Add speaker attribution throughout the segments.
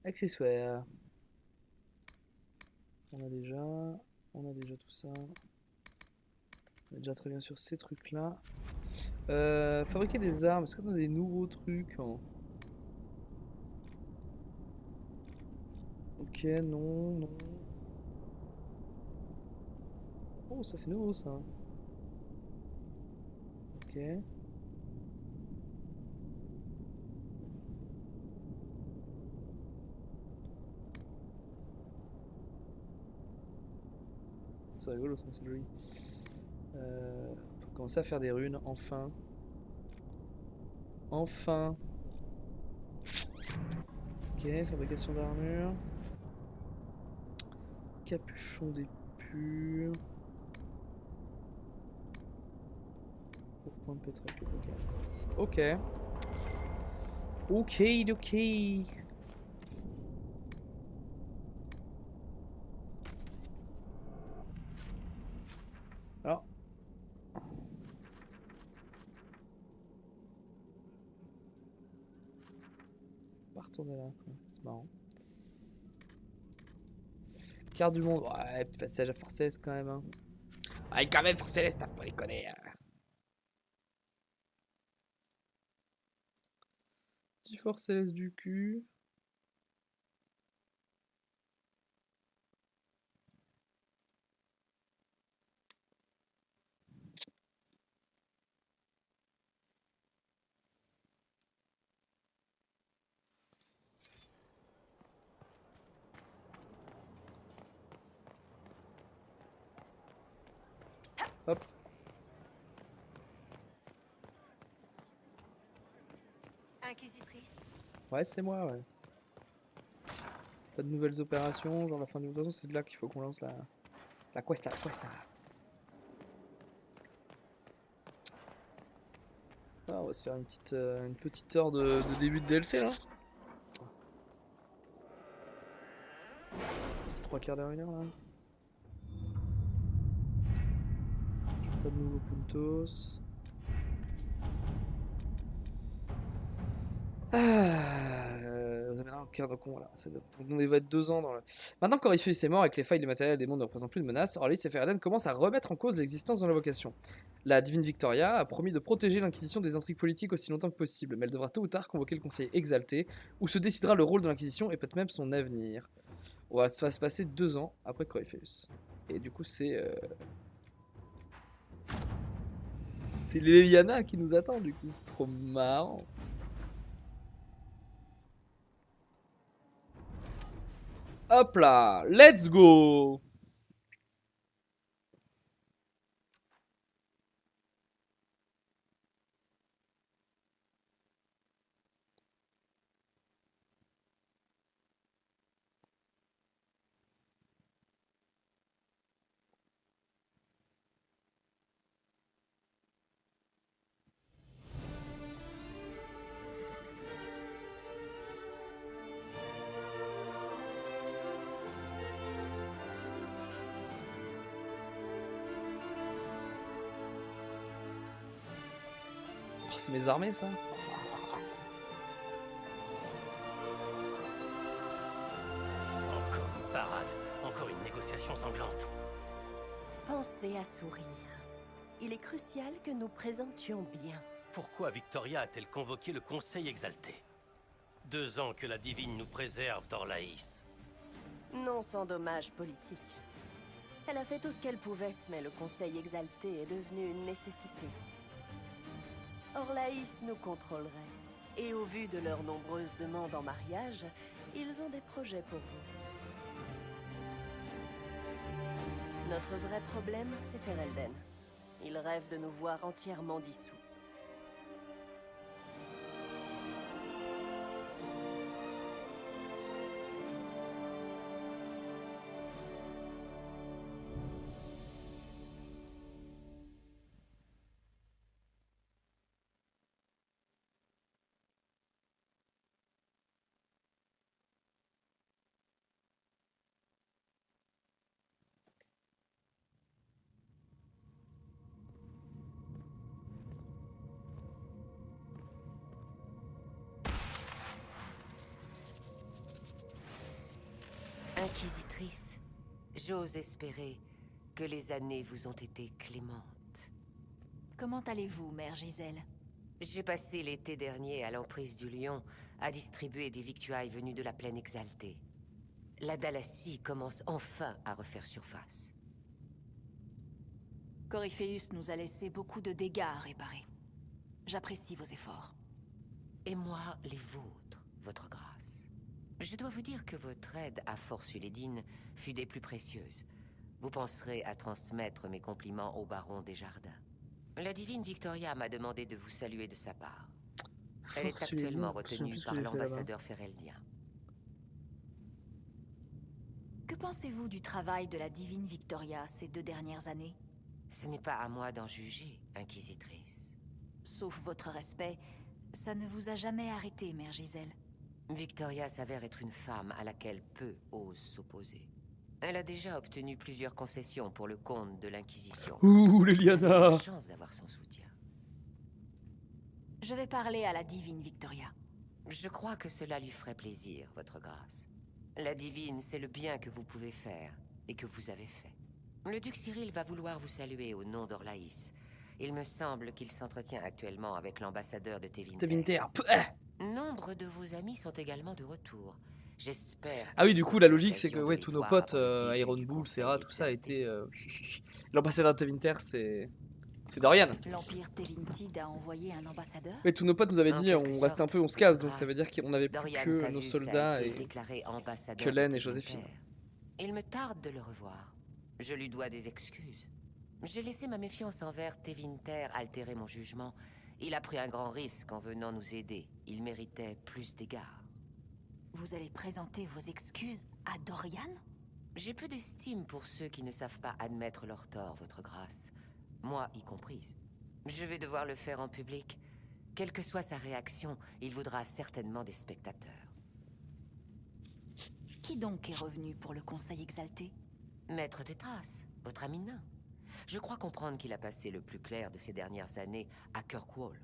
Speaker 1: Accessoires. On a déjà tout ça. On est déjà très bien sur ces trucs-là. Fabriquer des armes, est-ce qu'on a des nouveaux trucs hein? Ok, non, non. Oh, ça c'est nouveau ça. Ok. C'est rigolo ça, c'est joli. On peut commencer à faire des runes, enfin. Enfin. Ok, fabrication d'armure. Capuchon des purs. Pour point de pétrole. Ok. Ok, ok. Alors. On va retourner là, quoi. C'est marrant. Carte du monde. Ouais, petit passage à Force Céleste quand même. Hein. Ah, quand même, Force Céleste, t'as pas les connaître. Petit Force Céleste du cul. Hop.
Speaker 2: Inquisitrice.
Speaker 1: Ouais, c'est moi, ouais. Pas de nouvelles opérations, genre la fin du... De toute façon, c'est de là qu'il faut qu'on lance la quest, la quest. Ah, on va se faire une petite heure de début de DLC, là. Petit trois quarts d'heure, une heure, là. Pas de nouveaux puntos. Ok, donc voilà, on va être 2 ans dans le... Maintenant qu'Orpheus est mort et que les failles du matériel des mondes ne représentent plus de menace, Orlis et Ferelden commencent à remettre en cause l'existence de l'invocation. La divine Victoria a promis de protéger l'Inquisition des intrigues politiques aussi longtemps que possible, mais elle devra tôt ou tard convoquer le Conseil exalté, où se décidera le rôle de l'Inquisition et peut-être même son avenir. Ça va se passer 2 ans après Corypheus. Et du coup, c'est Leliana qui nous attend, du coup. Trop marrant. Hop là, let's go. Oh, c'est mes armées, ça.
Speaker 3: Encore une parade, encore une négociation sanglante.
Speaker 2: Pensez à sourire. Il est crucial que nous présentions bien.
Speaker 3: Pourquoi Victoria a-t-elle convoqué le Conseil exalté? 2 ans que la divine nous préserve d'Orlaïs.
Speaker 2: Non sans dommage politique. Elle a fait tout ce qu'elle pouvait, mais le Conseil exalté est devenu une nécessité. Orlaïs nous contrôlerait. Et au vu de leurs nombreuses demandes en mariage, ils ont des projets pour vous. Notre vrai problème, c'est Ferelden. Il rêve de nous voir entièrement dissous.
Speaker 4: Inquisitrice, j'ose espérer que les années vous ont été clémentes.
Speaker 5: Comment allez-vous, Mère Giselle?
Speaker 4: J'ai passé l'été dernier à l'emprise du Lion à distribuer des victuailles venues de la plaine exaltée. La Dalacie commence enfin à refaire surface.
Speaker 5: Coryphéus nous a laissé beaucoup de dégâts à réparer. J'apprécie vos efforts.
Speaker 4: Et moi, les vôtres, votre grâce. Je dois vous dire que votre aide à Fort Sulédine fut des plus précieuses. Vous penserez à transmettre mes compliments au baron Desjardins. La divine Victoria m'a demandé de vous saluer de sa part. Elle est actuellement retenue par l'ambassadeur Fereldien.
Speaker 5: Que pensez-vous du travail de la divine Victoria ces 2 dernières années?
Speaker 4: Ce n'est pas à moi d'en juger, Inquisitrice.
Speaker 5: Sauf votre respect, ça ne vous a jamais arrêté, Mère Giselle.
Speaker 4: Victoria s'avère être une femme à laquelle peu osent s'opposer. Elle a déjà obtenu plusieurs concessions pour le compte de l'Inquisition.
Speaker 1: Ouh,
Speaker 4: J'ai
Speaker 1: Liliana!
Speaker 4: la chance d'avoir son soutien.
Speaker 5: Je vais parler à la divine Victoria.
Speaker 4: Je crois que cela lui ferait plaisir, votre grâce. La divine, c'est le bien que vous pouvez faire, et que vous avez fait. Le duc Cyril va vouloir vous saluer au nom d'Orlaïs. Il me semble qu'il s'entretient actuellement avec l'ambassadeur de Tevinter.
Speaker 1: Tevinter.
Speaker 4: Nombre de vos amis sont également de retour. J'espère.
Speaker 1: Ah oui,
Speaker 4: que
Speaker 1: du
Speaker 4: vous
Speaker 1: coup, la
Speaker 4: aurez
Speaker 1: logique, c'est que
Speaker 4: l'occasion de
Speaker 1: ouais,
Speaker 4: les
Speaker 1: tous nos
Speaker 4: voir
Speaker 1: potes,
Speaker 4: avant le début
Speaker 1: Iron
Speaker 4: du
Speaker 1: Bull,
Speaker 4: conseil
Speaker 1: Serra, tout ça a
Speaker 4: exalté.
Speaker 1: été. L'ambassadeur de Tevinter, c'est Dorian.
Speaker 5: L'Empire Tevintid a envoyé un ambassadeur?
Speaker 1: Mais tous nos potes nous avaient
Speaker 4: En
Speaker 1: dit
Speaker 4: quelque
Speaker 1: on reste un
Speaker 4: sorte,
Speaker 1: peu, on se casse, donc
Speaker 4: grâce,
Speaker 1: ça veut dire qu'on avait plus
Speaker 4: Dorian
Speaker 1: que nos
Speaker 4: Pavus a
Speaker 1: soldats
Speaker 4: été
Speaker 1: et
Speaker 4: déclaré ambassadeur
Speaker 1: que
Speaker 4: de
Speaker 1: Len et
Speaker 4: Tevinter.
Speaker 1: Joséphine.
Speaker 4: Il me tarde de le revoir. Je lui dois des excuses. J'ai laissé ma méfiance envers Tevinter altérer mon jugement. Il a pris un grand risque en venant nous aider. Il méritait plus d'égards.
Speaker 5: Vous allez présenter vos excuses à Dorian?
Speaker 4: J'ai peu d'estime pour ceux qui ne savent pas admettre leur tort, votre grâce. Moi y comprise. Je vais devoir le faire en public. Quelle que soit sa réaction, il voudra certainement des spectateurs.
Speaker 5: Qui donc est revenu pour le Conseil exalté?
Speaker 4: Maître des Traces, votre ami nain. Je crois comprendre qu'il a passé le plus clair de ces dernières années à Kirkwall.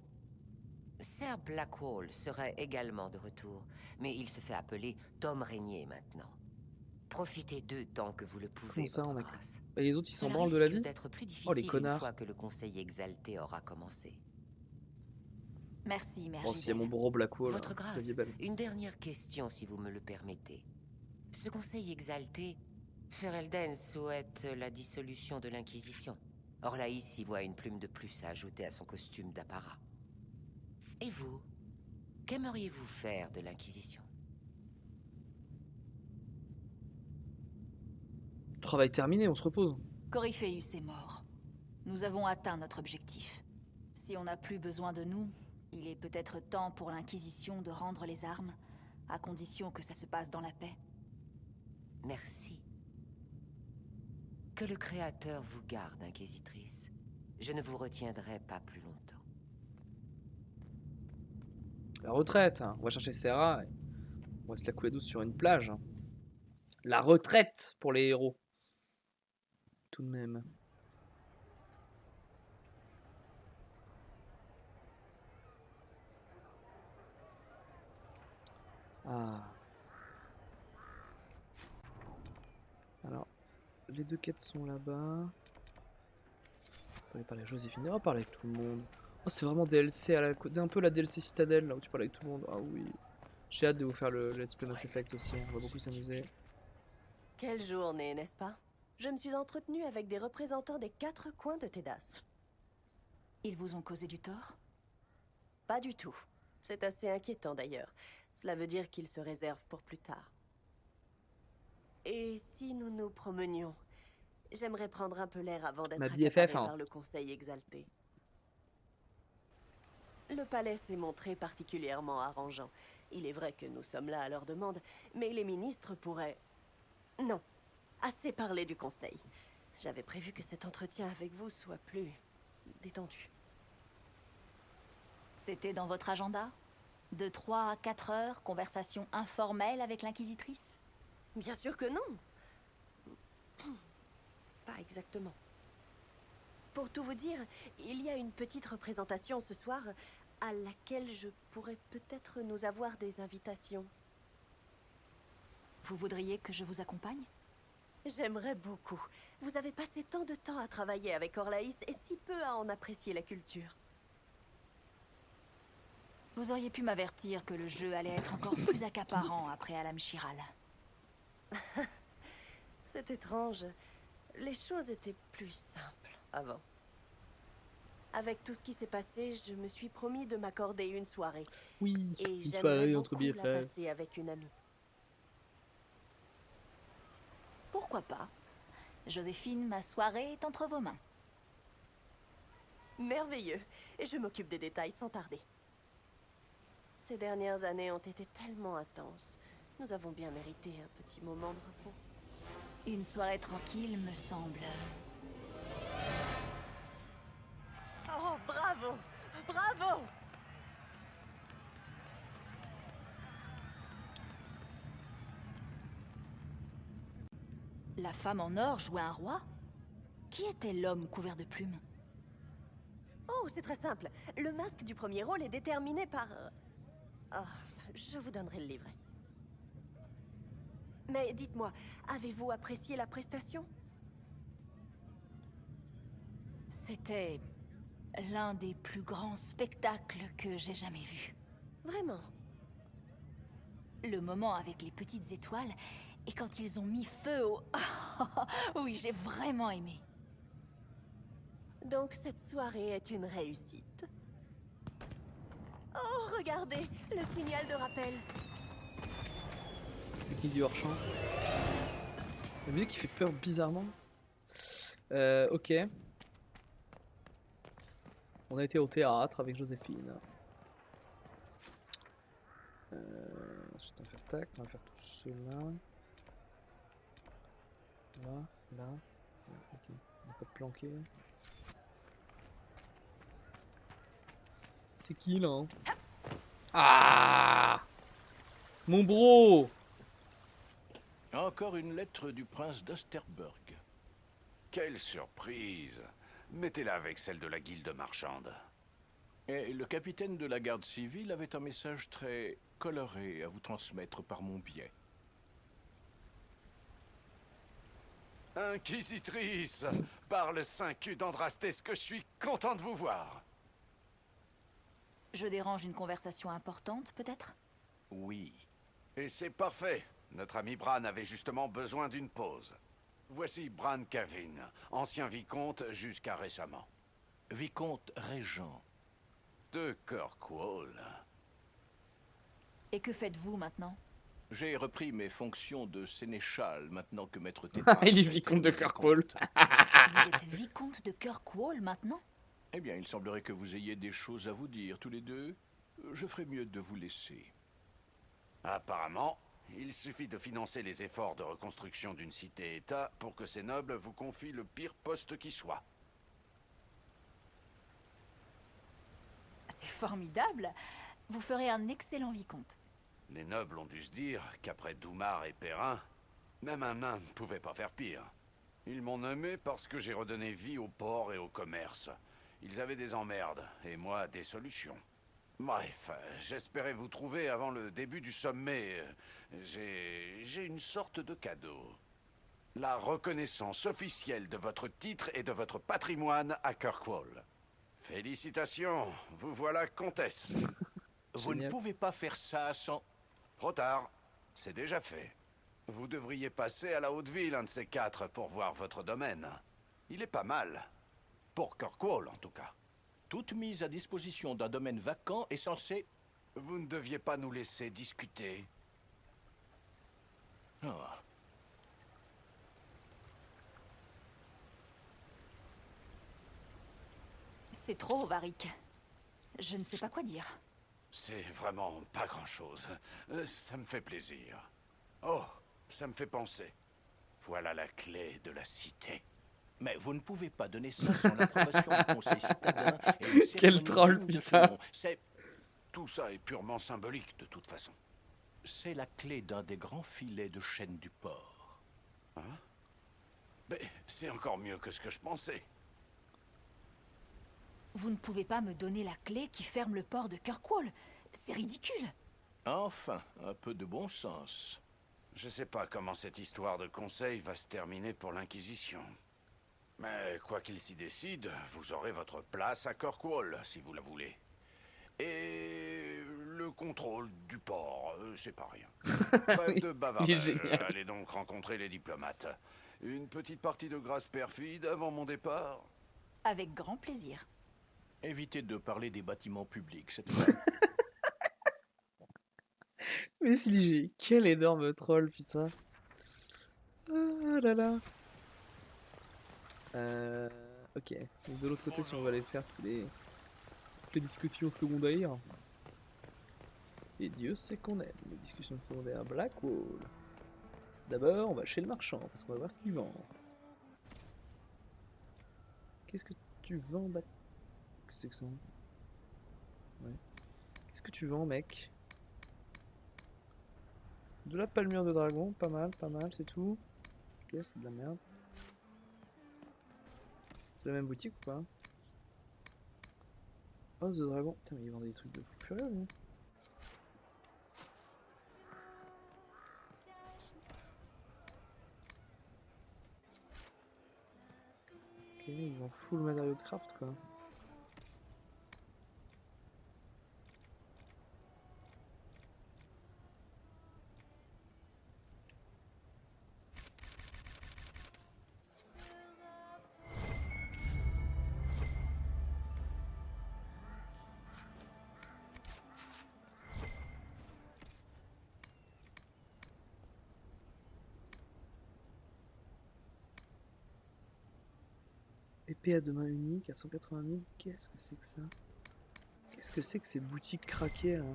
Speaker 4: Ser Blackwall serait également de retour, mais il se fait appeler Tom Régnier maintenant. Profitez d'eux tant que vous le pouvez,
Speaker 1: Comment ça,
Speaker 4: votre
Speaker 1: on a-
Speaker 4: grâce.
Speaker 1: Et les autres, ils s'en
Speaker 4: Cela
Speaker 1: branlent de la
Speaker 4: risque
Speaker 1: vie?
Speaker 4: d'être plus
Speaker 1: Oh, les
Speaker 4: difficile une
Speaker 1: connards.
Speaker 4: fois que le Conseil exalté aura commencé.
Speaker 5: Merci, Mère
Speaker 1: Bon, s'il y a
Speaker 5: Giselle.
Speaker 1: mon bro Blackwall,
Speaker 4: Votre
Speaker 1: la
Speaker 4: grâce,
Speaker 1: vie est belle.
Speaker 4: une dernière question si vous me le permettez. Ce Conseil exalté, Ferelden souhaite la dissolution de l'Inquisition. Orlaïs y voit une plume de plus à ajouter à son costume d'apparat. Et vous, qu'aimeriez-vous faire de l'Inquisition?
Speaker 1: Travail terminé, on se repose.
Speaker 5: Coryphéus est mort. Nous avons atteint notre objectif. Si on n'a plus besoin de nous, il est peut-être temps pour l'Inquisition de rendre les armes, à condition que ça se passe dans la paix.
Speaker 4: Merci. Que le Créateur vous garde, Inquisitrice. Je ne vous retiendrai pas plus longtemps.
Speaker 1: La retraite, hein. On va chercher Serra. Et on va se la couler douce sur une plage. Hein. La retraite pour les héros. Tout de même. Ah. Alors, les 2 quêtes sont là-bas. On peut aller parler à Joséphine. On va parler avec tout le monde. Oh, c'est vraiment DLC à la un peu la DLC Citadel là où tu parles avec tout le monde. Ah oui. J'ai hâte de vous faire le Let's Play Mass Effect aussi. On va beaucoup s'amuser.
Speaker 2: Quelle journée, n'est-ce pas? Je me suis entretenue avec des représentants des 4 coins de Tedas.
Speaker 5: Ils vous ont causé du tort?
Speaker 2: Pas du tout. C'est assez inquiétant d'ailleurs. Cela veut dire qu'ils se réservent pour plus tard. Et si nous nous promenions? J'aimerais prendre un peu l'air avant d'être
Speaker 1: Ma
Speaker 2: accaparée
Speaker 1: BFF, hein.
Speaker 2: par le Conseil exalté. Le palais s'est montré particulièrement arrangeant. Il est vrai que nous sommes là à leur demande, mais les ministres pourraient... Non, assez parlé du Conseil. J'avais prévu que cet entretien avec vous soit plus détendu.
Speaker 5: C'était dans votre agenda? De 3 à 4 heures, conversation informelle avec l'Inquisitrice?
Speaker 2: Bien sûr que non. Pas exactement. Pour tout vous dire, il y a une petite représentation ce soir à laquelle je pourrais peut-être nous avoir des invitations.
Speaker 5: Vous voudriez que je vous accompagne?
Speaker 2: J'aimerais beaucoup. Vous avez passé tant de temps à travailler avec Orlaïs et si peu à en apprécier la culture.
Speaker 5: Vous auriez pu m'avertir que le jeu allait être encore plus accaparant après Alam Shiral.
Speaker 2: C'est étrange. Les choses étaient plus simples avant. Avec tout ce qui s'est passé, je me suis promis de m'accorder une soirée.
Speaker 1: Oui,
Speaker 2: Et
Speaker 1: une
Speaker 2: j'aimerais
Speaker 1: soirée entre
Speaker 2: beaucoup la
Speaker 1: BFF.
Speaker 2: passer avec une amie.
Speaker 5: Pourquoi pas? Joséphine, ma soirée est entre vos mains.
Speaker 2: Merveilleux. Et je m'occupe des détails sans tarder. Ces dernières années ont été tellement intenses. Nous avons bien mérité un petit moment de repos.
Speaker 5: Une soirée tranquille me semble.
Speaker 2: Oh, bravo! Bravo!
Speaker 5: La femme en or jouait un roi? Qui était l'homme couvert de plumes?
Speaker 2: Oh, c'est très simple. Le masque du premier rôle est déterminé par... Oh, je vous donnerai le livret. Mais dites-moi, avez-vous apprécié la prestation?
Speaker 5: C'était l'un des plus grands spectacles que j'ai jamais vus.
Speaker 2: Vraiment?
Speaker 5: Le moment avec les petites étoiles et quand ils ont mis feu au... Oui, j'ai vraiment aimé.
Speaker 2: Donc cette soirée est une réussite. Oh, regardez, le signal de rappel.
Speaker 1: Technique du hors-champ. La musique qui fait peur bizarrement. Ok. On a été au théâtre avec Joséphine. Ensuite on va faire tac, on va faire tout cela. Là. Ok. On va pas te planquer. C'est qui là hein? Ah, mon bro!
Speaker 6: Encore une lettre du prince d'Osterburg.
Speaker 7: Quelle surprise! Mettez-la avec celle de la guilde marchande.
Speaker 6: Et le capitaine de la garde civile avait un message très coloré à vous transmettre par mon biais.
Speaker 7: Inquisitrice! Par le Saint-Cul d'Andrastés, que je suis content de vous voir!
Speaker 5: Je dérange une conversation importante, peut-être?
Speaker 6: Oui.
Speaker 7: Et c'est parfait. Notre ami Bran avait justement besoin d'une pause. Voici Bran Kavin, ancien vicomte jusqu'à récemment.
Speaker 6: Vicomte régent.
Speaker 7: De Kirkwall.
Speaker 5: Et que faites-vous maintenant?
Speaker 6: J'ai repris mes fonctions de sénéchal maintenant que maître Tétras...
Speaker 1: Il est vicomte de Kirkwall.
Speaker 5: Vous êtes vicomte de Kirkwall maintenant?
Speaker 6: Eh bien, il semblerait que vous ayez des choses à vous dire tous les deux. Je ferais mieux de vous laisser.
Speaker 7: Apparemment, il suffit de financer les efforts de reconstruction d'une cité-État pour que ces nobles vous confient le pire poste qui soit.
Speaker 5: C'est formidable. Vous ferez un excellent vicomte.
Speaker 7: Les nobles ont dû se dire qu'après Doumar et Perrin, même un nain ne pouvait pas faire pire. Ils m'ont nommé parce que j'ai redonné vie au port et au commerce. Ils avaient des emmerdes, et moi des solutions. Bref, j'espérais vous trouver avant le début du sommet. J'ai une sorte de cadeau. La reconnaissance officielle de votre titre et de votre patrimoine à Kirkwall. Félicitations, vous voilà comtesse.
Speaker 6: Vous ne
Speaker 1: Génial.
Speaker 6: pouvez pas faire ça sans...
Speaker 7: Trop tard, c'est déjà fait. Vous devriez passer à la Haute-Ville, un de ces quatre, pour voir votre domaine. Il est pas mal. Pour Kirkwall, en tout cas.
Speaker 6: Toute mise à disposition d'un domaine vacant est censée...
Speaker 7: Vous ne deviez pas nous laisser discuter.
Speaker 6: Ah.
Speaker 5: C'est trop, Varric. Je ne sais pas quoi dire.
Speaker 7: C'est vraiment pas grand-chose. Ça me fait plaisir. Oh, ça me fait penser. Voilà la clé de la cité.
Speaker 6: Mais vous ne pouvez pas donner ça sans l'approbation du conseil citadin et une
Speaker 1: Quel
Speaker 6: cérémonie
Speaker 1: troll,
Speaker 6: digne de
Speaker 1: putain.
Speaker 6: ce nom.
Speaker 7: Tout ça est purement symbolique, de toute façon.
Speaker 6: C'est la clé d'un des grands filets de chêne du port.
Speaker 7: Mais c'est encore mieux que ce que je pensais.
Speaker 5: Vous ne pouvez pas me donner la clé qui ferme le port de Kirkwall. C'est ridicule.
Speaker 6: Enfin, un peu de bon sens.
Speaker 7: Je sais pas comment cette histoire de conseil va se terminer pour l'Inquisition. Mais quoi qu'il s'y décide, vous aurez votre place à Kirkwall, si vous la voulez. Et le contrôle du port, c'est pas rien. Pas
Speaker 1: Oui,
Speaker 7: de
Speaker 1: il est
Speaker 7: bavardage,
Speaker 1: génial.
Speaker 7: allez donc rencontrer les diplomates. Une petite partie de grâce perfide avant mon départ.
Speaker 5: Avec grand plaisir.
Speaker 6: Évitez de parler des bâtiments publics cette fois.
Speaker 1: Mais Sligé, quel énorme troll, putain. Ah là là. Ok. Donc de l'autre côté, si on va aller faire toutes les discussions secondaires. Et Dieu sait qu'on aime les discussions secondaires. Blackwall. D'abord, on va chez le marchand, parce qu'on va voir ce qu'il vend. Qu'est-ce que tu vends, Qu'est-ce que c'est que ça? Ouais. Qu'est-ce que tu vends, mec? De la palmure de dragon, pas mal, c'est tout. Ok, c'est de la merde. C'est la même boutique ou pas? Os de dragon. Putain, mais ils vendent des trucs de fou furieux, lui. Ok, ils vendent full matériaux de craft, quoi. Épée à deux mains uniques à 180 000. Qu'est-ce que c'est que ça? Qu'est-ce que c'est que ces boutiques craquées là?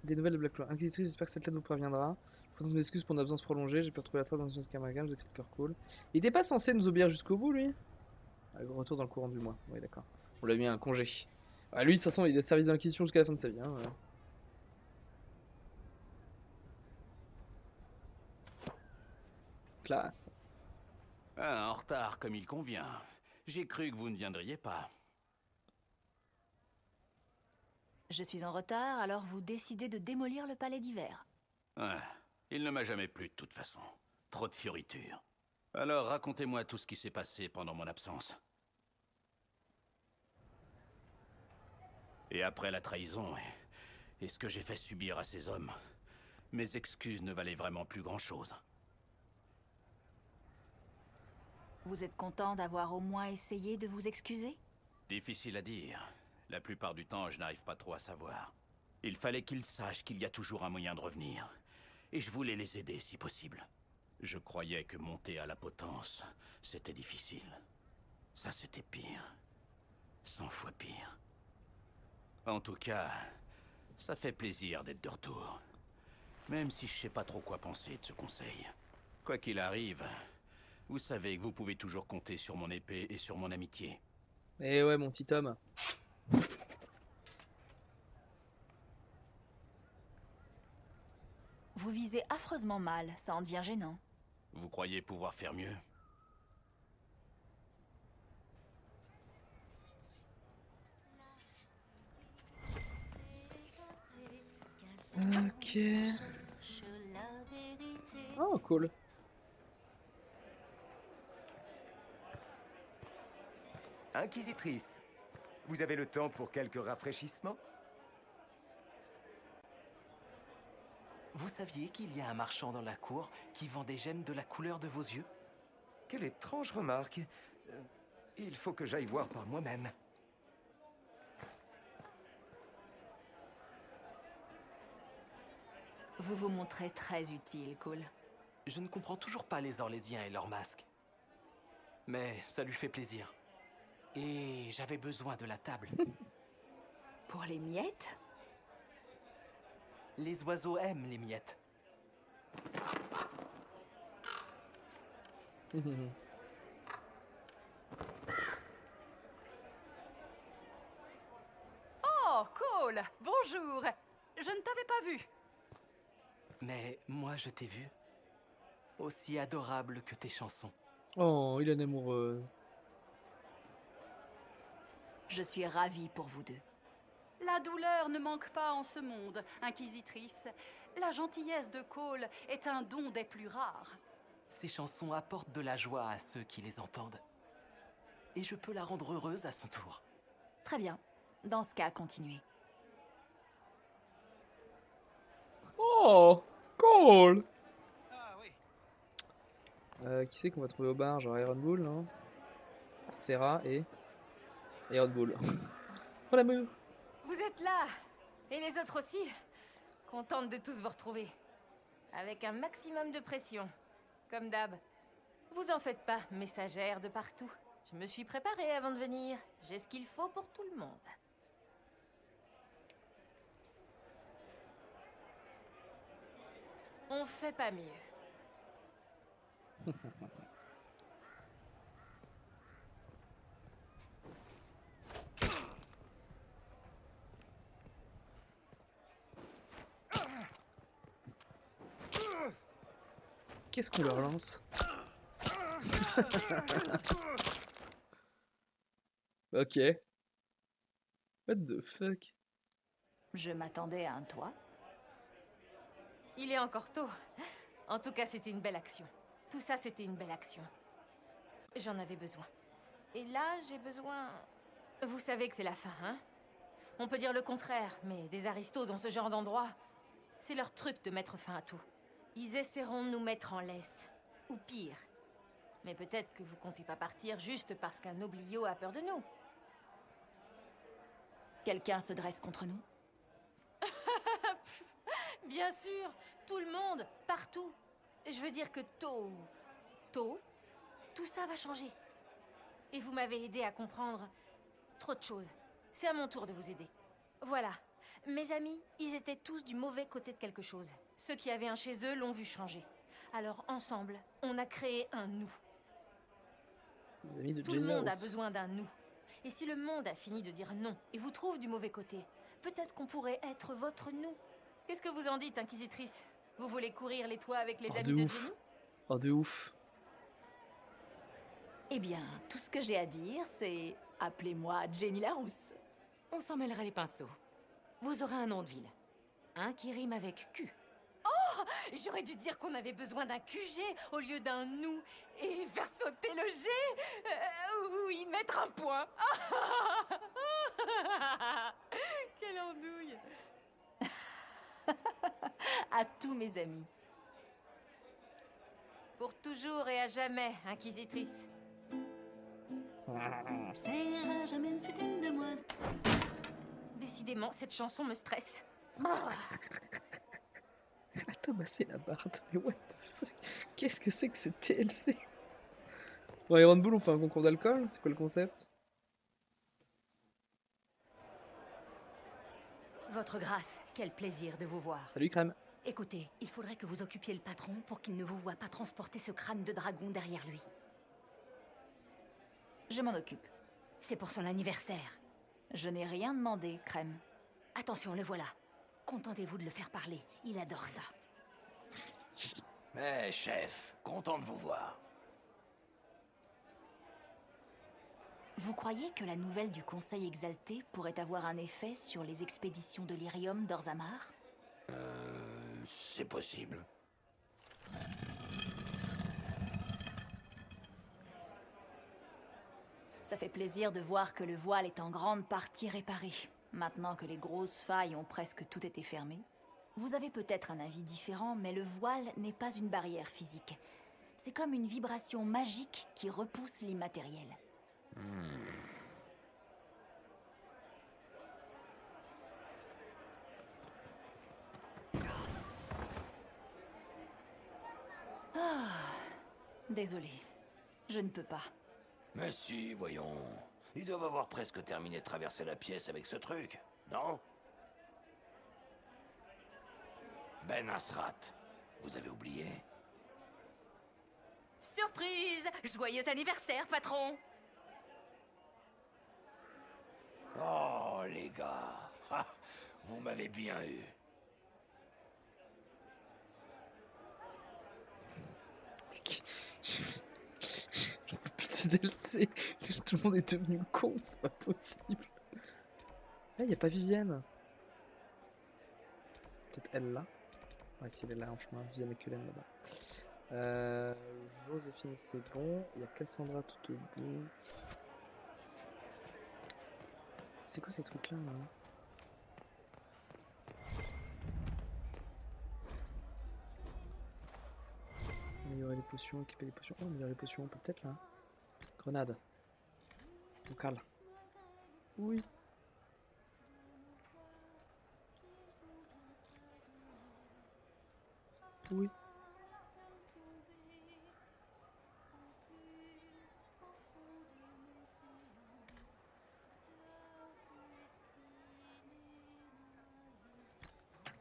Speaker 1: Des nouvelles de Blackwall. Inquisitrice, j'espère que cette lettre vous préviendra. Je présente mes excuses pour une absence prolongée. J'ai pu retrouver la trace dans une camarade. Je écrit Kirkwall. Il était pas censé nous obéir jusqu'au bout, lui? Retour dans le courant du mois. Oui, d'accord. On l'a mis un congé. Ah, lui, de toute façon, il a servi de l'inquisition jusqu'à la fin de sa vie. Hein, Classe.
Speaker 7: Ah, en retard comme il convient. J'ai cru que vous ne viendriez pas.
Speaker 5: Je suis en retard, alors vous décidez de démolir le palais d'hiver.
Speaker 7: Ah, il ne m'a jamais plu de toute façon. Trop de fioritures. Alors racontez-moi tout ce qui s'est passé pendant mon absence. Et après la trahison et ce que j'ai fait subir à ces hommes, mes excuses ne valaient vraiment plus grand-chose.
Speaker 5: Vous êtes content d'avoir au moins essayé de vous excuser?
Speaker 7: Difficile à dire. La plupart du temps, je n'arrive pas trop à savoir. Il fallait qu'ils sachent qu'il y a toujours un moyen de revenir. Et je voulais les aider si possible. Je croyais que monter à la potence, c'était difficile. Ça, c'était pire. 100 fois pire. En tout cas, ça fait plaisir d'être de retour. Même si je sais pas trop quoi penser de ce conseil. Quoi qu'il arrive, vous savez que vous pouvez toujours compter sur mon épée et sur mon amitié.
Speaker 1: Eh ouais, mon petit Tom.
Speaker 5: Vous visez affreusement mal, ça en devient gênant.
Speaker 7: Vous croyez pouvoir faire mieux?
Speaker 1: Ok. Oh, cool.
Speaker 8: Inquisitrice, vous avez le temps pour quelques rafraîchissements?
Speaker 9: Vous saviez qu'il y a un marchand dans la cour qui vend des gemmes de la couleur de vos yeux?
Speaker 8: Quelle étrange remarque. Il faut que j'aille voir par moi-même.
Speaker 5: Vous vous montrez très utile, Cole.
Speaker 9: Je ne comprends toujours pas les Orlésiens et leurs masques. Mais ça lui fait plaisir. Et j'avais besoin de la table.
Speaker 5: Pour les miettes?
Speaker 9: Les oiseaux aiment les miettes.
Speaker 10: Oh, Cole! Bonjour! Je ne t'avais pas vu.
Speaker 9: Mais moi, je t'ai vu. Aussi adorable que tes chansons.
Speaker 1: Oh, il est amoureux.
Speaker 5: Je suis ravie pour vous deux.
Speaker 10: La douleur ne manque pas en ce monde, inquisitrice. La gentillesse de Cole est un don des plus rares.
Speaker 9: Ces chansons apportent de la joie à ceux qui les entendent. Et je peux la rendre heureuse à son tour.
Speaker 5: Très bien. Dans ce cas, continuez.
Speaker 1: Oh, cool. Qui c'est qu'on va trouver au bar? Genre Iron Bull, non? Serra et Iron Bull. Oh l'amour.
Speaker 11: Vous êtes là. Et les autres aussi. Contente de tous vous retrouver. Avec un maximum de pression. Comme d'hab. Vous en faites pas, messagère de partout. Je me suis préparée avant de venir. J'ai ce qu'il faut pour tout le monde. On fait pas mieux.
Speaker 1: Qu'est-ce qu'on leur lance? Ok. What the fuck?
Speaker 5: Je m'attendais à un toit.
Speaker 11: Il est encore tôt. En tout cas, c'était une belle action. Tout ça, c'était une belle action. J'en avais besoin. Et là, j'ai besoin... Vous savez que c'est la fin, hein? On peut dire le contraire, mais des aristos dans ce genre d'endroit, c'est leur truc de mettre fin à tout. Ils essaieront de nous mettre en laisse. Ou pire. Mais peut-être que vous comptez pas partir juste parce qu'un oblio a peur de nous.
Speaker 5: Quelqu'un se dresse contre nous?
Speaker 11: Bien sûr, tout le monde, partout. Je veux dire que tôt, tout ça va changer. Et vous m'avez aidé à comprendre trop de choses. C'est à mon tour de vous aider. Voilà. Mes amis, ils étaient tous du mauvais côté de quelque chose. Ceux qui avaient un chez eux l'ont vu changer. Alors ensemble, on a créé un nous.
Speaker 1: Les amis de
Speaker 11: Tout le
Speaker 1: Jenny
Speaker 11: monde a
Speaker 1: House.
Speaker 11: besoin d'un nous. Et si le monde a fini de dire non et vous trouve du mauvais côté, peut-être qu'on pourrait être votre nous. Qu'est-ce que vous en dites, Inquisitrice? Vous voulez courir les toits avec les
Speaker 1: Oh,
Speaker 11: amis
Speaker 1: de
Speaker 11: de
Speaker 1: ouf.
Speaker 11: Jenny?
Speaker 1: Oh de ouf.
Speaker 5: Eh bien, tout ce que j'ai à dire, c'est... Appelez-moi Jenny Larousse.
Speaker 11: On s'en mêlera les pinceaux. Vous aurez un nom de ville. Un qui rime avec Q. J'aurais dû dire qu'on avait besoin d'un QG au lieu d'un nous et faire sauter le G ou y mettre un point. Quelle andouille.
Speaker 5: À tous mes amis.
Speaker 11: Pour toujours et à jamais, Inquisitrice.
Speaker 12: Sarah jamais ne fut une demoiselle.
Speaker 11: Décidément, cette chanson me stresse.
Speaker 1: Attends, bah c'est la barde. Mais what the fuck? Qu'est-ce que c'est que ce TLC? Bon, Iron Bull, on fait un concours d'alcool? C'est quoi le concept?
Speaker 12: Votre grâce, quel plaisir de vous voir.
Speaker 1: Salut Crème.
Speaker 12: Écoutez, il faudrait que vous occupiez le patron pour qu'il ne vous voie pas transporter ce crâne de dragon derrière lui.
Speaker 5: Je m'en occupe.
Speaker 12: C'est pour son anniversaire.
Speaker 5: Je n'ai rien demandé, Crème.
Speaker 12: Attention, le voilà. Contentez-vous de le faire parler. Il adore ça.
Speaker 7: Mais chef, content de vous voir.
Speaker 5: Vous croyez que la nouvelle du Conseil exalté pourrait avoir un effet sur les expéditions de l'Irium d'Orzamar?
Speaker 7: C'est possible.
Speaker 5: Ça fait plaisir de voir que le voile est en grande partie réparé. Maintenant que les grosses failles ont presque tout été fermées. Vous avez peut-être un avis différent, mais le voile n'est pas une barrière physique. C'est comme une vibration magique qui repousse l'immatériel. Ah, désolé, je ne peux pas.
Speaker 7: Mais si, voyons. Ils doivent avoir presque terminé de traverser la pièce avec ce truc, non? Ben Asrat, vous avez oublié?
Speaker 12: Surprise! Joyeux anniversaire, patron!
Speaker 7: Oh, les gars, ah, vous m'avez bien eu.
Speaker 1: Plus de DLC. Tout le monde est devenu con, c'est pas possible. Ah, y a pas Vivienne. Peut-être elle là. Ouais, si elle est là en chemin, Vivienne et Cullen là-bas. Joséphine, c'est bon. Il y a Cassandra tout au bout. C'est quoi ces trucs-là là? Améliorer les potions, équiper les potions. Oh, améliorer les potions, peut-être là. Grenade. Local. Oui. Oui.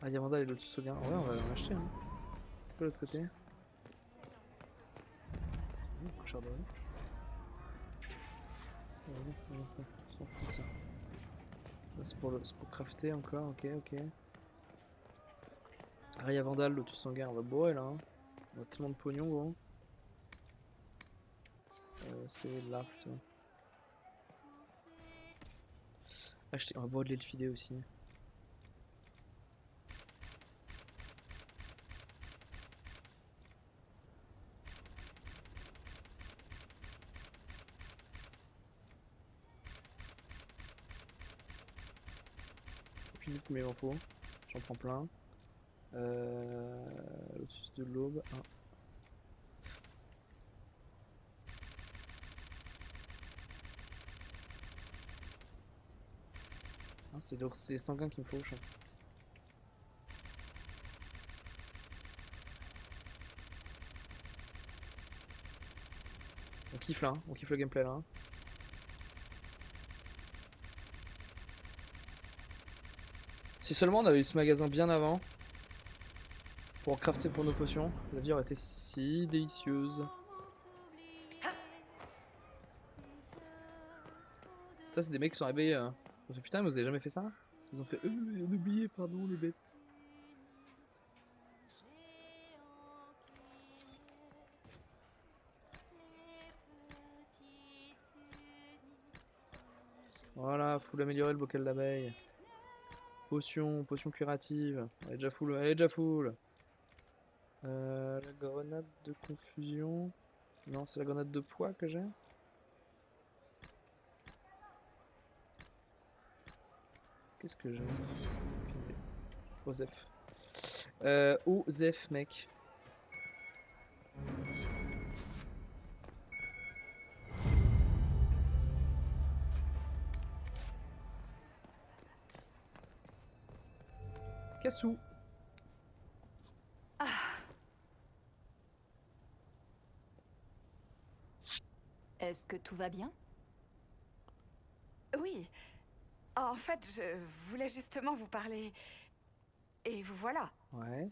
Speaker 1: Ah, Yamanda et Lotus Soga. Ouais, on va en acheter. Hein. C'est quoi l'autre côté? Cochard de rue. S'en fout, ça. Là, c'est pour crafter encore, ok, ok. Raya Vandal, Lotus Sanguin, on va bourrer là. Hein. On a tellement de pognon, gros. C'est là plutôt. Acheter, on va boire de l'elfidé aussi. Aucune idée de combien il en faut. J'en prends plein. Lotus de l'aube. Ah. Ah, c'est sanguin qu'il me faut, je crois. On kiffe là, hein. On kiffe le gameplay là. Hein. Si seulement on avait eu ce magasin bien avant pour crafter pour nos potions, la vie aurait été si délicieuse. Ça c'est des mecs qui sont arrivés. Ils ont fait putain mais vous avez jamais fait ça? Ils ont fait on a oublié, pardon les bêtes. Voilà, full améliorer le bocal d'abeille. Potion curative. Elle est déjà full, elle est déjà full. La grenade de confusion. Non, c'est la grenade de poids que j'ai. Qu'est-ce que j'ai? Osef. Osef, mec. Cassou.
Speaker 10: Ah.
Speaker 5: Est-ce que tout va bien?
Speaker 10: Oui. En fait, je voulais justement vous parler. Et vous voilà.
Speaker 1: Ouais.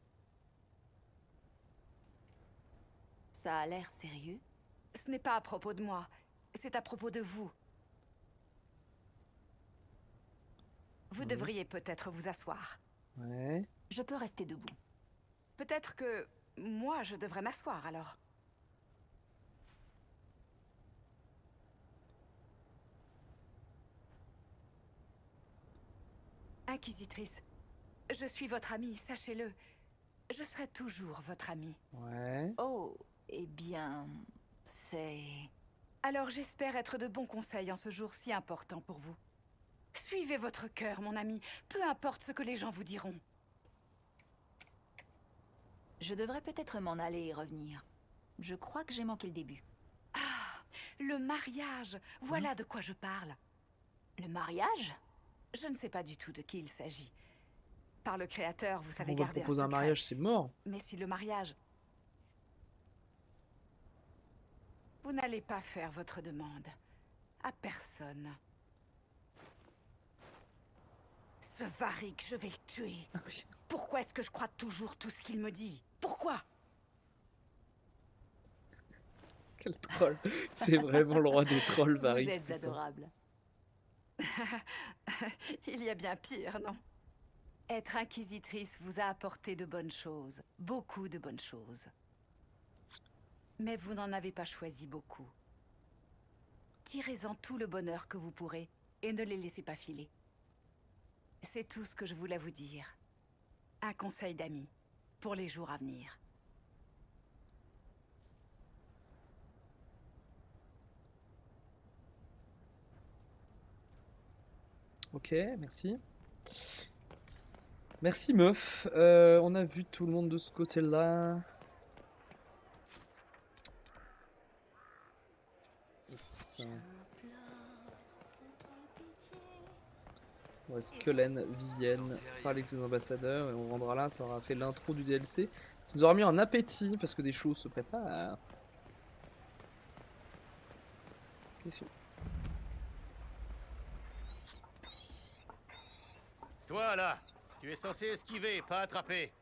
Speaker 5: Ça a l'air sérieux.
Speaker 10: Ce n'est pas à propos de moi. C'est à propos de vous. Vous devriez peut-être vous asseoir.
Speaker 1: Ouais.
Speaker 5: Je peux rester debout.
Speaker 10: Peut-être que moi, je devrais m'asseoir alors. Inquisitrice, je suis votre amie, sachez-le. Je serai toujours votre amie.
Speaker 1: Ouais.
Speaker 5: Oh, eh bien, c'est...
Speaker 10: Alors j'espère être de bons conseils en ce jour si important pour vous. Suivez votre cœur, mon ami, peu importe ce que les gens vous diront.
Speaker 5: Je devrais peut-être m'en aller et revenir. Je crois que j'ai manqué le début.
Speaker 10: Ah, le mariage, voilà de quoi je parle.
Speaker 5: Le mariage?
Speaker 10: Je ne sais pas du tout de qui il s'agit. Par le créateur, vous savez
Speaker 1: On va
Speaker 10: garder
Speaker 1: proposer un
Speaker 10: secret.
Speaker 1: mariage, c'est mort.
Speaker 10: Mais si le mariage... Vous n'allez pas faire votre demande. À personne. Ce Varric, je vais le tuer.
Speaker 1: Ah oui.
Speaker 10: Pourquoi est-ce que je crois toujours tout ce qu'il me dit? Pourquoi?
Speaker 1: Quel troll. C'est vraiment le roi des trolls, Varric.
Speaker 5: Vous êtes
Speaker 1: putain.
Speaker 5: adorable.
Speaker 10: Il y a bien pire, non? Être inquisitrice vous a apporté de bonnes choses. Beaucoup de bonnes choses. Mais vous n'en avez pas choisi beaucoup. Tirez-en tout le bonheur que vous pourrez et ne les laissez pas filer. C'est tout ce que je voulais vous dire. Un conseil d'amis pour les jours à venir.
Speaker 1: Ok, merci. Merci meuf. On a vu tout le monde de ce côté-là. Ça. Il reste Cullen, Vivienne, parler avec les ambassadeurs et on rendra là, ça aura fait l'intro du DLC. Ça nous aura mis en appétit parce que des choses se préparent. Qu'est-ce que...
Speaker 3: Toi là, tu es censé esquiver, pas attraper.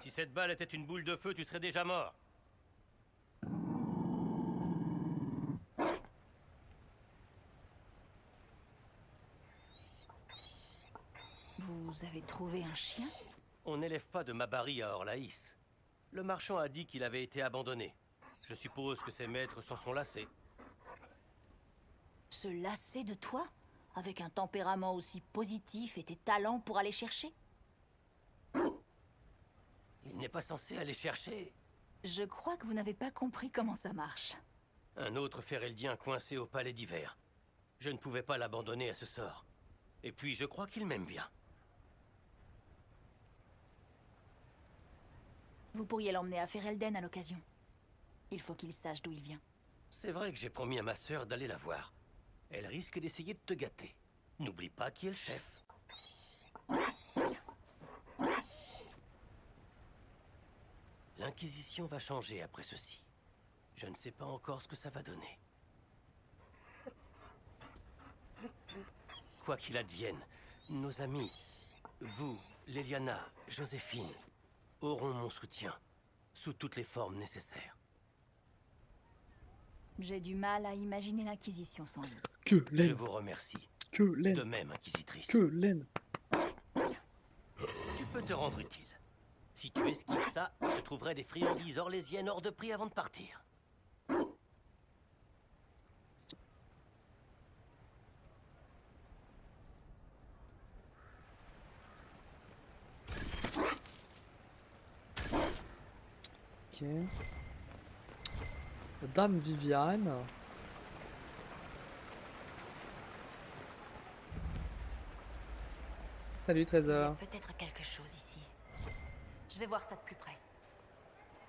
Speaker 3: Si cette balle était une boule de feu, tu serais déjà mort.
Speaker 5: Vous avez trouvé un chien?
Speaker 3: On n'élève pas de Mabari à Orlaïs. Le marchand a dit qu'il avait été abandonné. Je suppose que ses maîtres s'en sont lassés.
Speaker 5: Se lasser de toi? Avec un tempérament aussi positif et tes talents pour aller chercher?
Speaker 3: Il n'est pas censé aller chercher.
Speaker 5: Je crois que vous n'avez pas compris comment ça marche.
Speaker 3: Un autre Féreldien coincé au palais d'hiver. Je ne pouvais pas l'abandonner à ce sort. Et puis, je crois qu'il m'aime bien.
Speaker 5: Vous pourriez l'emmener à Ferelden à l'occasion. Il faut qu'il sache d'où il vient.
Speaker 3: C'est vrai que j'ai promis à ma sœur d'aller la voir. Elle risque d'essayer de te gâter. N'oublie pas qui est le chef. L'Inquisition va changer après ceci. Je ne sais pas encore ce que ça va donner. Quoi qu'il advienne, nos amis, vous, Leliana, Joséphine, auront mon soutien, sous toutes les formes nécessaires.
Speaker 5: J'ai du mal à imaginer l'Inquisition sans lui.
Speaker 1: Que
Speaker 3: Je
Speaker 1: laine.
Speaker 3: vous remercie.
Speaker 1: Que laine.
Speaker 3: De même, Inquisitrice.
Speaker 1: Que laine.
Speaker 3: Tu peux te rendre utile. Si tu esquives ça, je trouverai des friandises orlésiennes hors de prix avant de partir.
Speaker 1: Ok. Dame Viviane. Salut Trésor.
Speaker 5: Peut-être quelque chose ici. Je vais voir ça de plus près.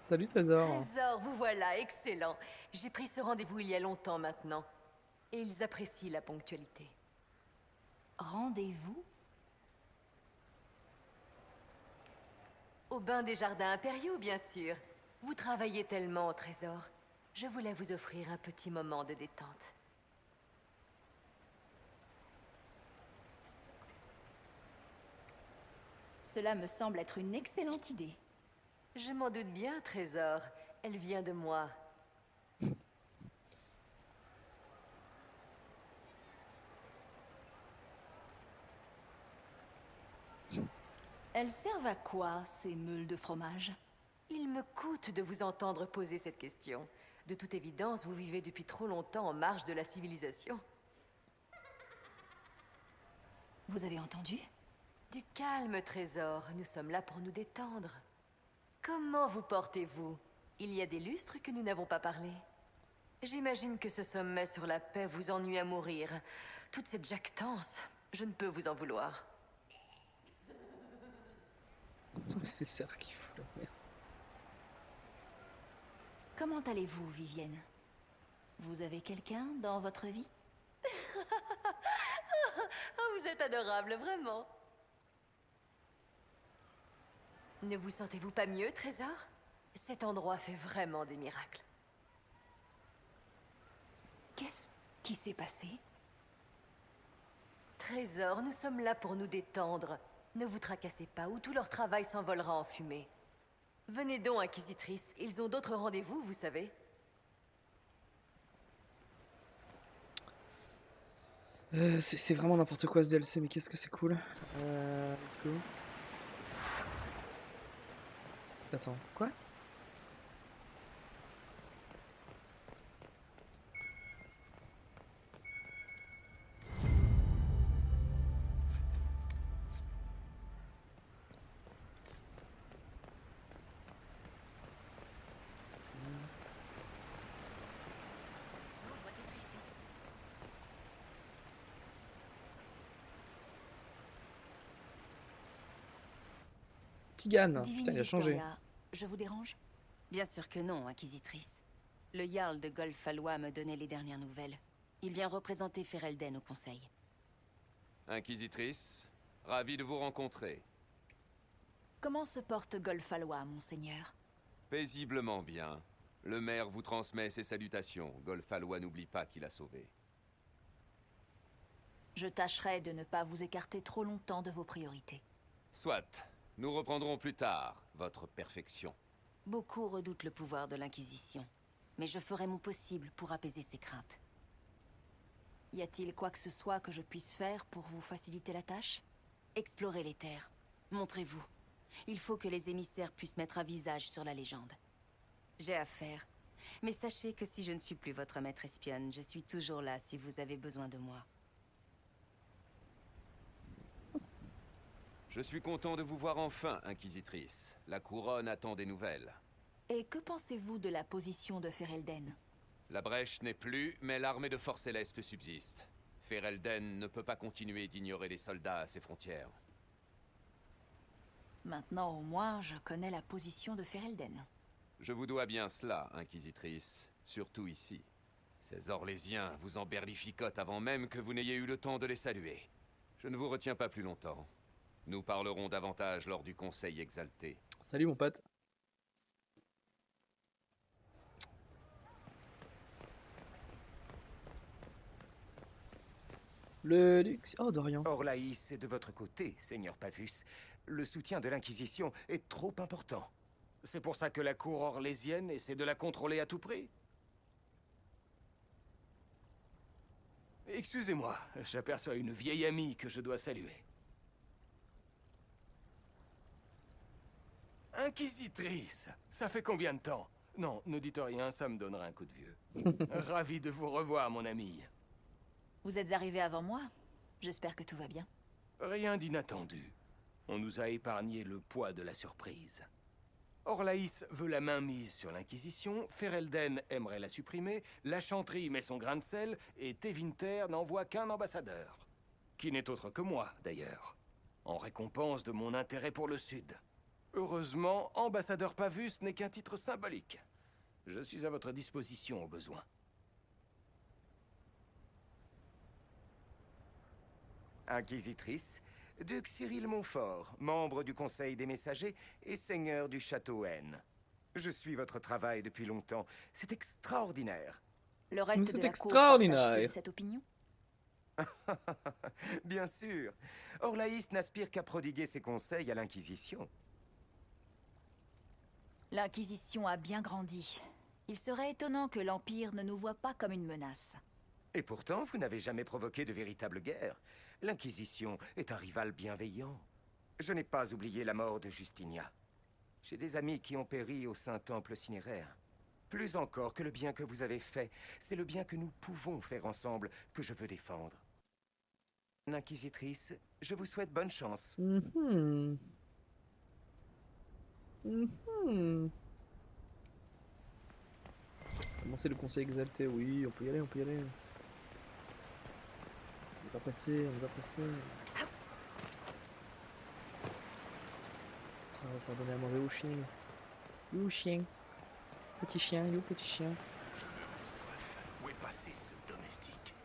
Speaker 1: Salut Trésor.
Speaker 13: Trésor, vous voilà, excellent. J'ai pris ce rendez-vous il y a longtemps maintenant. Et ils apprécient la ponctualité.
Speaker 5: Rendez-vous?
Speaker 13: Au bain des jardins impériaux, bien sûr. Vous travaillez tellement, Trésor. Je voulais vous offrir un petit moment de détente.
Speaker 5: Cela me semble être une excellente idée.
Speaker 13: Je m'en doute bien, Trésor. Elle vient de moi.
Speaker 5: Elles servent à quoi, ces meules de fromage?
Speaker 13: Il me coûte de vous entendre poser cette question. De toute évidence, vous vivez depuis trop longtemps en marge de la civilisation.
Speaker 5: Vous avez entendu?
Speaker 13: Du calme, Trésor. Nous sommes là pour nous détendre. Comment vous portez-vous? Il y a des lustres que nous n'avons pas parlé. J'imagine que ce sommet sur la paix vous ennuie à mourir. Toute cette jactance, je ne peux vous en vouloir.
Speaker 1: C'est Serre qui fout la merde.
Speaker 5: Comment allez-vous, Vivienne? Vous avez quelqu'un dans votre vie?
Speaker 13: Oh, vous êtes adorable, vraiment. Ne vous sentez-vous pas mieux, Trésor? Cet endroit fait vraiment des miracles.
Speaker 5: Qu'est-ce qui s'est passé?
Speaker 13: Trésor, nous sommes là pour nous détendre. Ne vous tracassez pas ou tout leur travail s'envolera en fumée. Venez donc, Inquisitrice. Ils ont d'autres rendez-vous, vous savez.
Speaker 1: C'est vraiment n'importe quoi ce DLC, mais qu'est-ce que c'est cool. Let's go. Attends, quoi? Tigan.
Speaker 5: Divine
Speaker 1: Putain, il a changé.
Speaker 5: Victoria, je vous dérange?
Speaker 13: Bien sûr que non, Inquisitrice. Le Jarl de Golfalois me donnait les dernières nouvelles. Il vient représenter Ferelden au Conseil.
Speaker 14: Inquisitrice, ravi de vous rencontrer.
Speaker 5: Comment se porte Golfalois, monseigneur?
Speaker 14: Paisiblement bien. Le maire vous transmet ses salutations. Golfalois n'oublie pas qu'il a sauvé.
Speaker 5: Je tâcherai de ne pas vous écarter trop longtemps de vos priorités.
Speaker 14: Soit. Nous reprendrons plus tard votre perfection.
Speaker 13: Beaucoup redoutent le pouvoir de l'Inquisition, mais je ferai mon possible pour apaiser ses craintes.
Speaker 5: Y a-t-il quoi que ce soit que je puisse faire pour vous faciliter la tâche?
Speaker 13: Explorez les terres. Montrez-vous. Il faut que les émissaires puissent mettre un visage sur la légende. J'ai affaire. Mais sachez que si je ne suis plus votre maître espionne, je suis toujours là si vous avez besoin de moi.
Speaker 14: Je suis content de vous voir enfin, Inquisitrice. La couronne attend des nouvelles.
Speaker 5: Et que pensez-vous de la position de Ferelden?
Speaker 14: La brèche n'est plus, mais l'armée de Force Céleste subsiste. Ferelden ne peut pas continuer d'ignorer les soldats à ses frontières.
Speaker 5: Maintenant, au moins, je connais la position de Ferelden.
Speaker 14: Je vous dois bien cela, Inquisitrice. Surtout ici. Ces Orlésiens vous emberlificotent avant même que vous n'ayez eu le temps de les saluer. Je ne vous retiens pas plus longtemps. Nous parlerons davantage lors du Conseil exalté.
Speaker 1: Salut mon pote. Le luxe... Oh, Dorian.
Speaker 8: Orlaïs est de votre côté, Seigneur Pavus. Le soutien de l'Inquisition est trop important.
Speaker 6: C'est pour ça que la cour orlésienne essaie de la contrôler à tout prix? Excusez-moi, j'aperçois une vieille amie que je dois saluer. Inquisitrice, ça fait combien de temps? Non, ne dites rien, ça me donnera un coup de vieux. Ravi de vous revoir, mon ami.
Speaker 5: Vous êtes arrivé avant moi? J'espère que tout va bien.
Speaker 6: Rien d'inattendu. On nous a épargné le poids de la surprise. Orlaïs veut la main mise sur l'Inquisition, Ferelden aimerait la supprimer, la Chantry met son grain de sel, et Tevinter n'envoie qu'un ambassadeur. Qui n'est autre que moi, d'ailleurs. En récompense de mon intérêt pour le Sud. Heureusement, ambassadeur Pavus n'est qu'un titre symbolique. Je suis à votre disposition au besoin.
Speaker 8: Inquisitrice, Duc Cyril Montfort, membre du Conseil des Messagers et seigneur du Château N. Je suis votre travail depuis longtemps. C'est extraordinaire.
Speaker 5: Le reste
Speaker 1: C'est
Speaker 5: de la cour
Speaker 1: extraordinaire.
Speaker 5: partage-t-il cette opinion?
Speaker 8: Bien sûr. Orlaïs n'aspire qu'à prodiguer ses conseils à l'Inquisition.
Speaker 5: L'Inquisition a bien grandi. Il serait étonnant que l'Empire ne nous voie pas comme une menace.
Speaker 8: Et pourtant, vous n'avez jamais provoqué de véritable guerre. L'Inquisition est un rival bienveillant. Je n'ai pas oublié la mort de Justinia. J'ai des amis qui ont péri au Saint-Temple cinéraire. Plus encore que le bien que vous avez fait, c'est le bien que nous pouvons faire ensemble que je veux défendre. L'inquisitrice, je vous souhaite bonne chance.
Speaker 1: Commencer le conseil exalté, oui, on peut y aller, on peut y aller. On va passer, on va passer. Ça va pas donner à manger au chien. You chien. Petit chien, you petit chien.
Speaker 6: Je me soif. Où est passé ce domestique?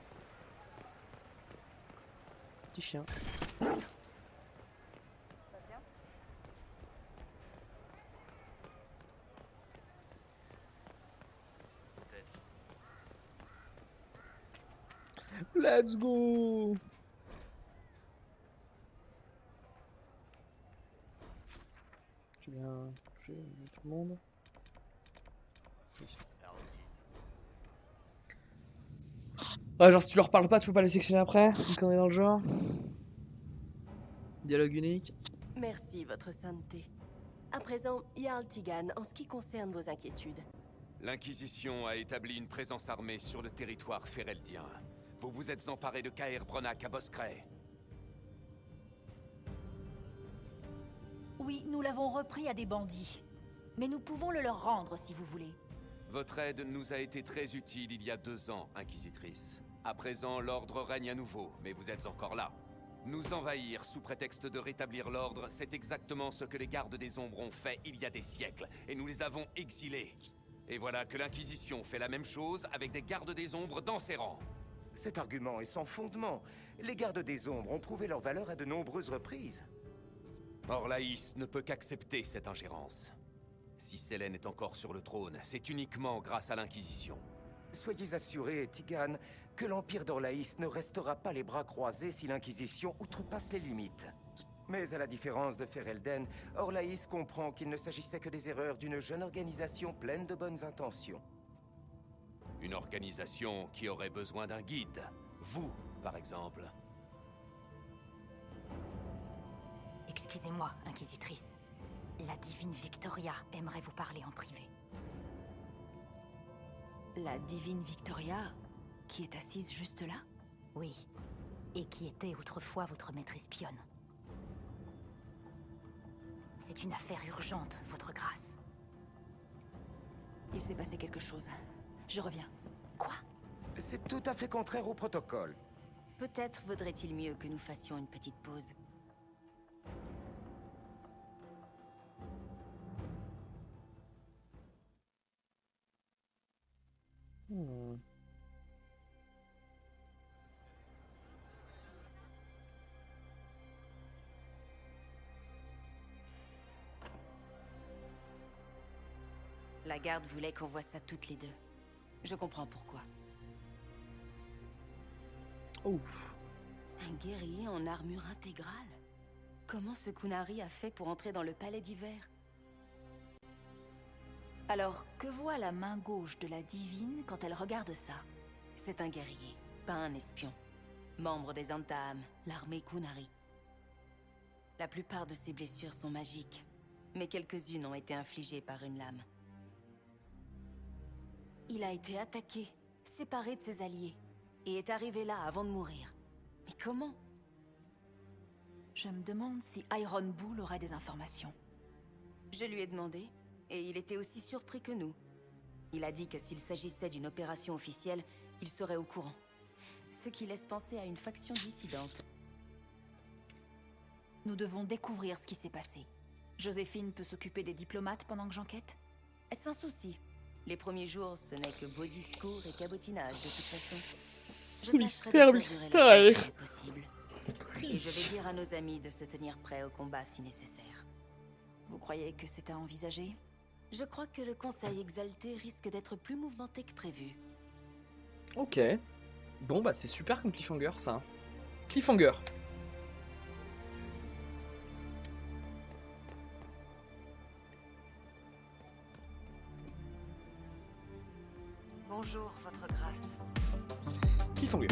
Speaker 1: Petit chien. Let's go. J'ai bien touché tout le monde. Ouais, genre si tu leur parles pas, tu peux pas les sectionner après, vu qu'on est dans le genre. Dialogue unique.
Speaker 2: Merci, votre sainteté. À présent, Jarl Tigan, en ce qui concerne vos inquiétudes.
Speaker 14: L'Inquisition a établi une présence armée sur le territoire féreldien. Vous vous êtes emparé de Caer Bronach à Boscray.
Speaker 5: Oui, nous l'avons repris à des bandits. Mais nous pouvons le leur rendre si vous voulez.
Speaker 14: Votre aide nous a été très utile il y a 2 ans, Inquisitrice. À présent, l'ordre règne à nouveau, mais vous êtes encore là. Nous envahir sous prétexte de rétablir l'ordre, c'est exactement ce que les gardes des ombres ont fait il y a des siècles, et nous les avons exilés. Et voilà que l'Inquisition fait la même chose avec des gardes des ombres dans ses rangs.
Speaker 8: Cet argument est sans fondement. Les gardes des ombres ont prouvé leur valeur à de nombreuses reprises.
Speaker 14: Orlaïs ne peut qu'accepter cette ingérence. Si Sélène est encore sur le trône, c'est uniquement grâce à l'Inquisition.
Speaker 8: Soyez assurés, Tigan, que l'Empire d'Orlaïs ne restera pas les bras croisés si l'Inquisition outrepasse les limites. Mais à la différence de Ferelden, Orlaïs comprend qu'il ne s'agissait que des erreurs d'une jeune organisation pleine de bonnes intentions.
Speaker 14: Une organisation qui aurait besoin d'un guide. Vous, par exemple.
Speaker 12: Excusez-moi, Inquisitrice. La divine Victoria aimerait vous parler en privé.
Speaker 5: La divine Victoria, qui est assise juste là?
Speaker 12: Oui, et qui était autrefois votre maître espionne. C'est une affaire urgente, votre grâce.
Speaker 5: Il s'est passé quelque chose. Je reviens.
Speaker 12: Quoi?
Speaker 8: C'est tout à fait contraire au protocole.
Speaker 12: Peut-être vaudrait-il mieux que nous fassions une petite pause. La garde voulait qu'on voit ça toutes les deux. Je comprends pourquoi.
Speaker 1: Ouf.
Speaker 12: Un guerrier en armure intégrale? Comment ce Kunari a fait pour entrer dans le palais d'hiver?
Speaker 5: Alors, que voit la main gauche de la divine quand elle regarde ça?
Speaker 12: C'est un guerrier, pas un espion. Membre des Antaam, l'armée Kunari. La plupart de ses blessures sont magiques, mais quelques-unes ont été infligées par une lame. Il a été attaqué, séparé de ses alliés, et est arrivé là avant de mourir. Mais comment?
Speaker 5: Je me demande si Iron Bull aurait des informations.
Speaker 12: Je lui ai demandé, et il était aussi surpris que nous. Il a dit que s'il s'agissait d'une opération officielle, il serait au courant. Ce qui laisse penser à une faction dissidente.
Speaker 5: Nous devons découvrir ce qui s'est passé. Joséphine peut s'occuper des diplomates pendant que j'enquête?
Speaker 12: Sans souci. Les premiers jours, ce n'est que beau discours et cabotinage, de toute façon. Je tâcherai de faire durer la paix possible. Et je vais dire à nos amis de se tenir prêts au combat si nécessaire.
Speaker 5: Vous croyez que c'est à envisager?
Speaker 12: Je crois que le Conseil exalté risque d'être plus mouvementé que prévu.
Speaker 1: Ok. Bon bah c'est super comme cliffhanger ça. Cliffhanger.
Speaker 13: Bonjour, votre grâce.
Speaker 1: Cliffhanger.